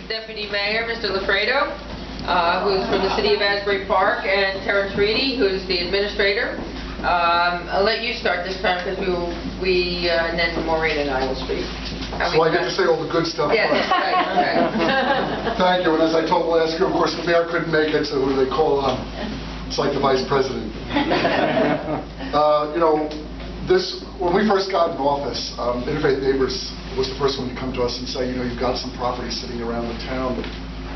Deputy Mayor, Mr. Lafredo, who's from the City of Asbury Park, and Terrence Reedy, who's the Administrator. I'll let you start this time because and then Maureen and I will speak. So I get to say all the good stuff. Yeah, that's right. Thank you. And as I told last year, of course, the mayor couldn't make it, so who do they call on? It's like the vice president. You know, when we first got in office, Interfaith Neighbors was the first one to come to us and say, you know, you've got some property sitting around the town.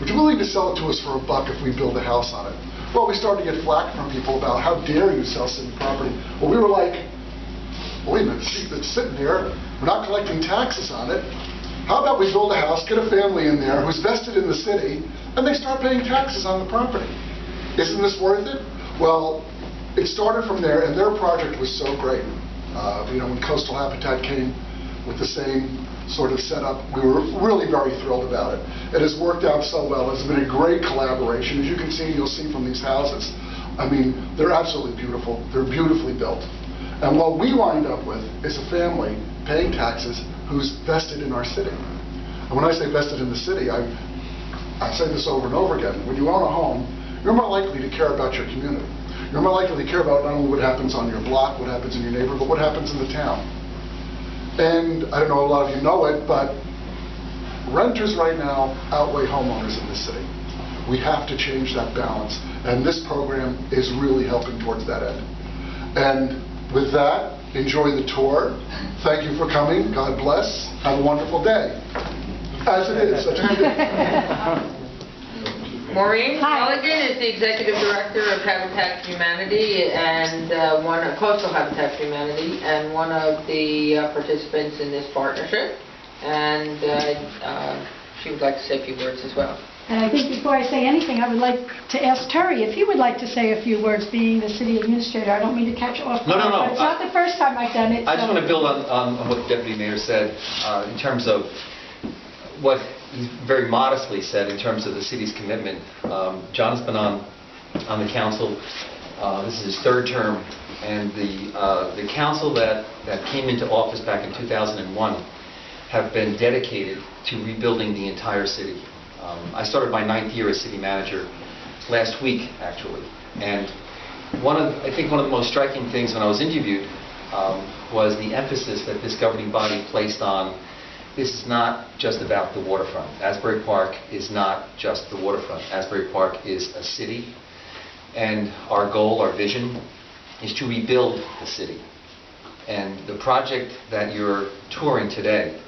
Would you be willing to sell it to us for $1 if we build a house on it? Well, we started to get flack from people about how dare you sell city property. Well, we were like, wait a minute, it's sitting there. We're not collecting taxes on it. How about we build a house, get a family in there who's vested in the city, and they start paying taxes on the property? Isn't this worth it? Well, it started from there, and their project was so great. You know, when Coastal Habitat came with the same sort of setup, we were really very thrilled about it. It has worked out so well. It's been a great collaboration. As you can see, you'll see from these houses, I mean, they're absolutely beautiful. They're beautifully built. And what we wind up with is a family paying taxes who's vested in our city. And when I say vested in the city, I say this over and over again. When you own a home, you're more likely to care about your community. You're more likely to care about not only what happens on your block, what happens in your neighborhood, but what happens in the town. And I don't know, a lot of you know it, but renters right now outweigh homeowners in this city. We have to change that balance, and this program is really helping towards that end. And with that, enjoy the tour. Thank you for coming. God bless. Have a wonderful day. As it is, such a good day. Maureen Mulligan is the Executive Director of Habitat for Humanity and one of Coastal Habitat for Humanity, and one of the participants in this partnership. And she would like to say a few words as well. And I think before I say anything, I would like to ask Terry if he would like to say a few words, being the city administrator. I don't mean to catch off guard, No. but it's not the first time I've done it. I just want to build on what the Deputy Mayor said in terms of what he very modestly said in terms of the city's commitment. John has been on the council. This is his third term, and the council that came into office back in 2001 have been dedicated to rebuilding the entire city. I started my 9th year as city manager last week, actually, and I think one of the most striking things when I was interviewed was the emphasis that this governing body placed on. This is not just about the waterfront. Asbury Park is not just the waterfront. Asbury Park is a city, and our goal, our vision, is to rebuild the city. And the project that you're touring today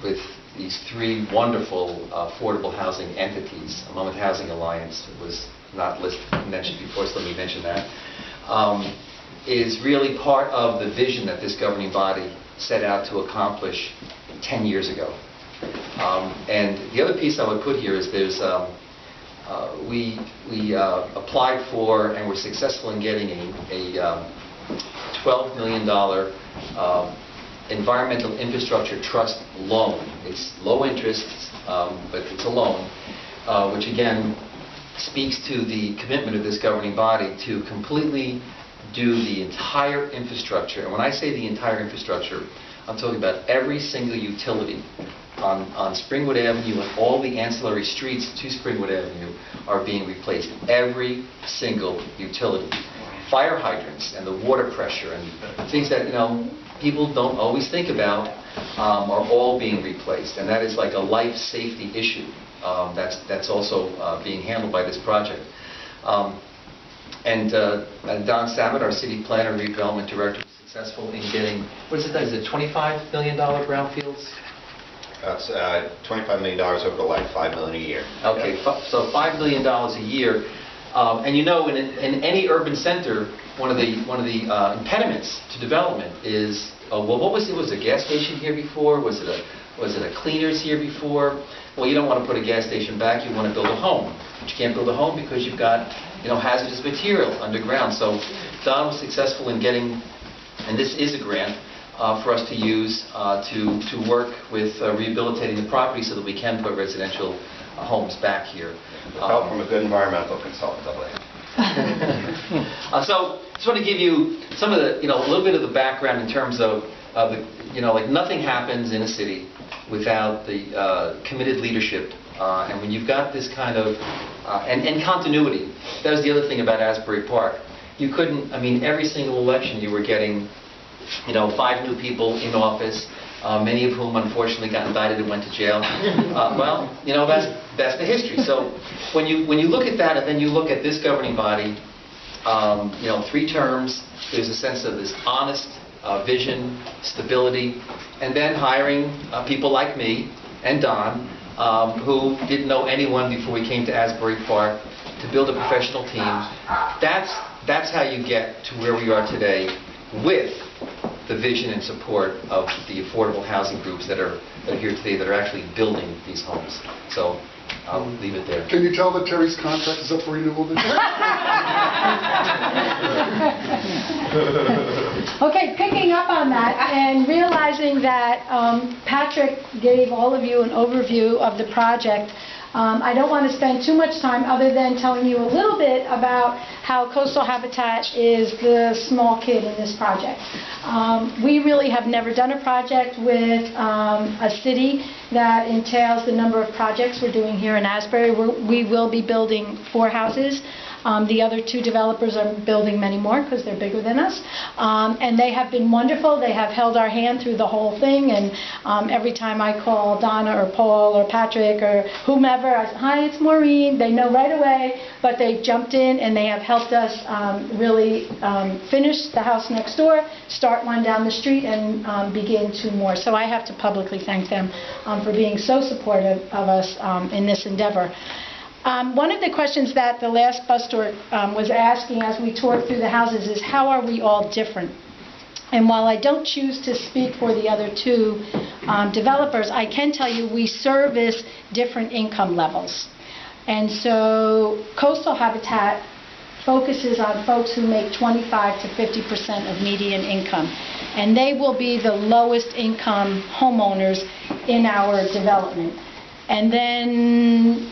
with these 3 wonderful affordable housing entities, Monmouth Housing Alliance was not mentioned before, so let me mention that, is really part of the vision that this governing body set out to accomplish 10 years ago. And the other piece I would put here is we applied for and were successful in getting a $12 million environmental infrastructure trust loan. It's low interest, but it's a loan, which again speaks to the commitment of this governing body to completely do the entire infrastructure. And when I say the entire infrastructure, I'm talking about every single utility on Springwood Avenue, and all the ancillary streets to Springwood Avenue are being replaced. Every single utility. Fire hydrants and the water pressure and things that, you know, people don't always think about are all being replaced. And that is like a life safety issue that's also being handled by this project. And Don Samet, our city planner and redevelopment director, was successful in getting, what is it $25 million brownfields? That's $25 million over the life, $5 million a year. Okay, so $5 million a year. And you know, in any urban center, one of the impediments to development is, well, what was it? Was a gas station here before? Was it a cleaners here before? Well, you don't want to put a gas station back. You want to build a home, but you can't build a home because you've got, you know, hazardous material underground. So Don was successful in getting, and this is a grant for us to use to work with rehabilitating the property so that we can put residential homes back here. Help from a good environmental consultant, I believe. So, just want to give you some of the, a little bit of the background in terms of, like nothing happens in a city without the committed leadership. And when you've got this kind of, and continuity, that was the other thing about Asbury Park. You couldn't, I mean, every single election you were getting, 5 new people in office, many of whom unfortunately got indicted and went to jail. Well, that's the history. So when you look at that and then you look at this governing body, 3 terms, there's a sense of this honest vision, stability, and then hiring people like me and Don, who didn't know anyone before we came to Asbury Park, to build a professional team. That's how you get to where we are today, with the vision and support of the affordable housing groups that are here today, that are actually building these homes. So I'll leave it there. Can you tell that Terry's contract is up for renewal this year? Okay, picking up on that and realizing that Patrick gave all of you an overview of the project, I don't want to spend too much time other than telling you a little bit about how Coastal Habitat is the small kid in this project. We really have never done a project with a city that entails the number of projects we're doing here in Asbury. We will be building 4 houses. The other 2 developers are building many more because they're bigger than us. And they have been wonderful. They have held our hand through the whole thing. And every time I call Donna or Paul or Patrick or whomever, I say, "Hi, it's Maureen." They know right away, but they jumped in and they have helped us really finish the house next door, start one down the street, and begin 2 more. So I have to publicly thank them for being so supportive of us in this endeavor. One of the questions that the last bus tour was asking as we toured through the houses is, how are we all different? And while I don't choose to speak for the other 2 developers, I can tell you we service different income levels. And so Coastal Habitat focuses on folks who make 25 to 50% of median income. And they will be the lowest income homeowners in our development. And then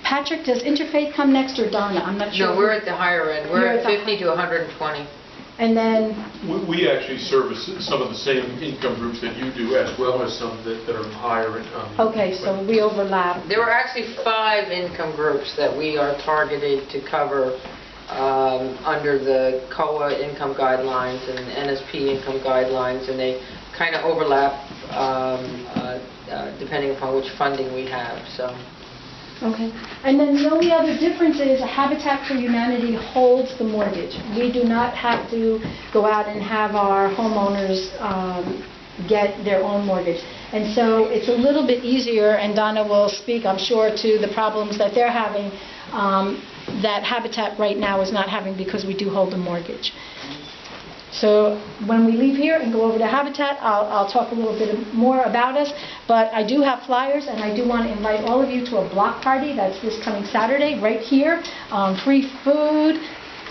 Patrick, does Interfaith come next, or Donna? I'm not sure. No, we're at the higher end. We're at 50 to 120. And then... We actually service some of the same income groups that you do, as well as some that are higher income. Okay, so we overlap. There were actually 5 income groups that we are targeted to cover under the COA income guidelines and NSP income guidelines, and they kind of overlap depending upon which funding we have. So. Okay. And then the only other difference is Habitat for Humanity holds the mortgage. We do not have to go out and have our homeowners get their own mortgage. And so it's a little bit easier, and Donna will speak, I'm sure, to the problems that they're having that Habitat right now is not having because we do hold the mortgage. So when we leave here and go over to Habitat, I'll talk a little bit more about us, but I do have flyers, and I do want to invite all of you to a block party. That's this coming Saturday right here. Free food.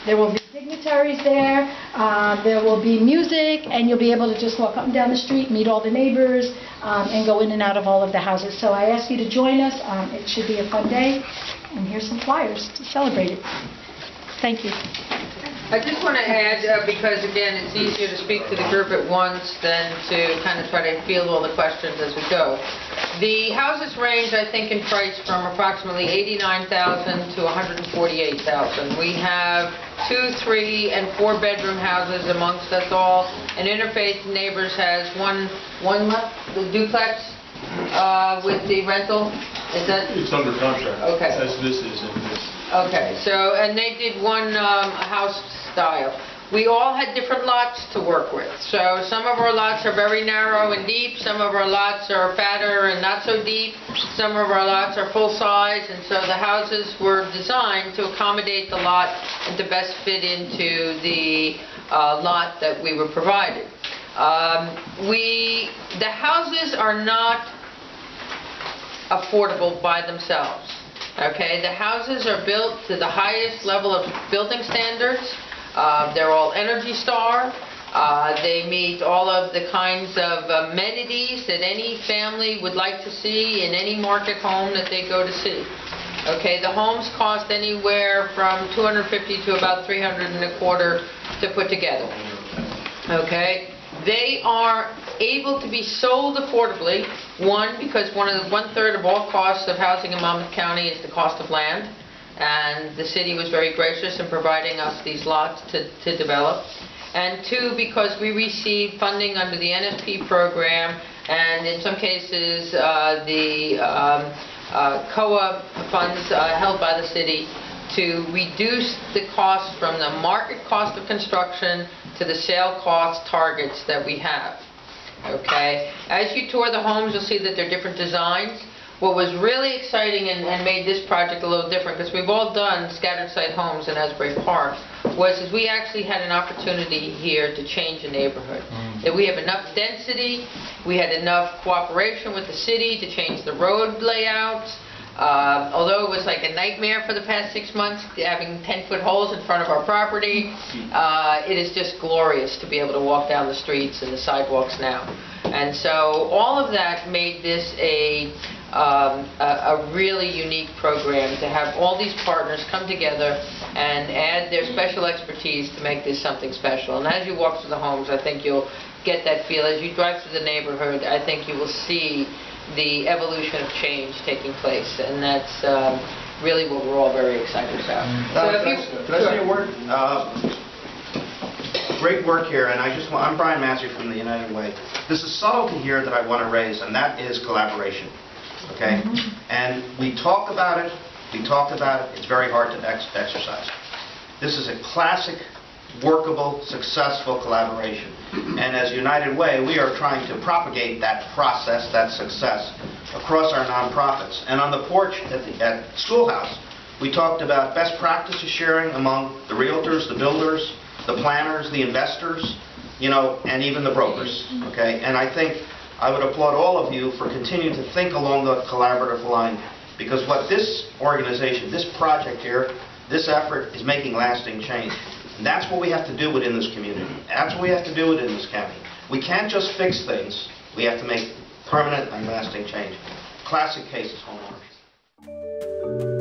There will be dignitaries there. There will be music, and you'll be able to just walk up and down the street, meet all the neighbors, and go in and out of all of the houses. So I ask you to join us. It should be a fun day, and here's some flyers to celebrate it. Thank you. I just want to add, because again, it's easier to speak to the group at once than to kind of try to field all the questions as we go. The houses range, I think, in price from approximately $89,000 to $148,000. We have 2, 3, and 4 bedroom houses amongst us all. And Interfaith Neighbors has one left, the duplex with the rental. Is that? It's under contract. Okay. As this is in this. Okay, so, and they did one house style. We all had different lots to work with. So some of our lots are very narrow and deep, some of our lots are fatter and not so deep, some of our lots are full size, and so the houses were designed to accommodate the lot and to best fit into the lot that we were provided. The houses are not affordable by themselves. Okay, the houses are built to the highest level of building standards. They're all Energy Star. They meet all of the kinds of amenities that any family would like to see in any market home that they go to see. Okay, the homes cost anywhere from $250 to about $325 to put together. Okay, they are able to be sold affordably One, because one-third of all costs of housing in Monmouth County is the cost of land, and the city was very gracious in providing us these lots to develop. And two, because we receive funding under the NSP program, and in some cases, the COA funds held by the city, to reduce the cost from the market cost of construction to the sale cost targets that we have. Okay? As you tour the homes, you'll see that they're different designs. What was really exciting and made this project a little different, because we've all done scattered site homes in Asbury Park, was we actually had an opportunity here to change a neighborhood. That we have enough density, we had enough cooperation with the city to change the road layouts. Although it was like a nightmare for the past 6 months, having 10-foot holes in front of our property, it is just glorious to be able to walk down the streets and the sidewalks now. And so all of that made this a really unique program, to have all these partners come together and add their special expertise to make this something special. And as you walk through the homes, I think you'll get that feel. As you drive through the neighborhood, I think you will see the evolution of change taking place, and that's really what we're all very excited about. Can I say a word? Great work here, and I'm Brian Massey from the United Way. There's a subtlety here that I want to raise, and that is collaboration. Okay? And we talk about it, it's very hard to exercise. This is a classic, workable, successful collaboration. And as United Way, we are trying to propagate that process, that success, across our nonprofits. And on the porch at Schoolhouse, we talked about best practices sharing among the realtors, the builders, the planners, the investors, and even the brokers. Okay? And I think I would applaud all of you for continuing to think along the collaborative line, because what this organization, this project here, this effort is making lasting change. And that's what we have to do within this community. That's what we have to do within this county. We can't just fix things. We have to make permanent and lasting change. Classic case is homeowners.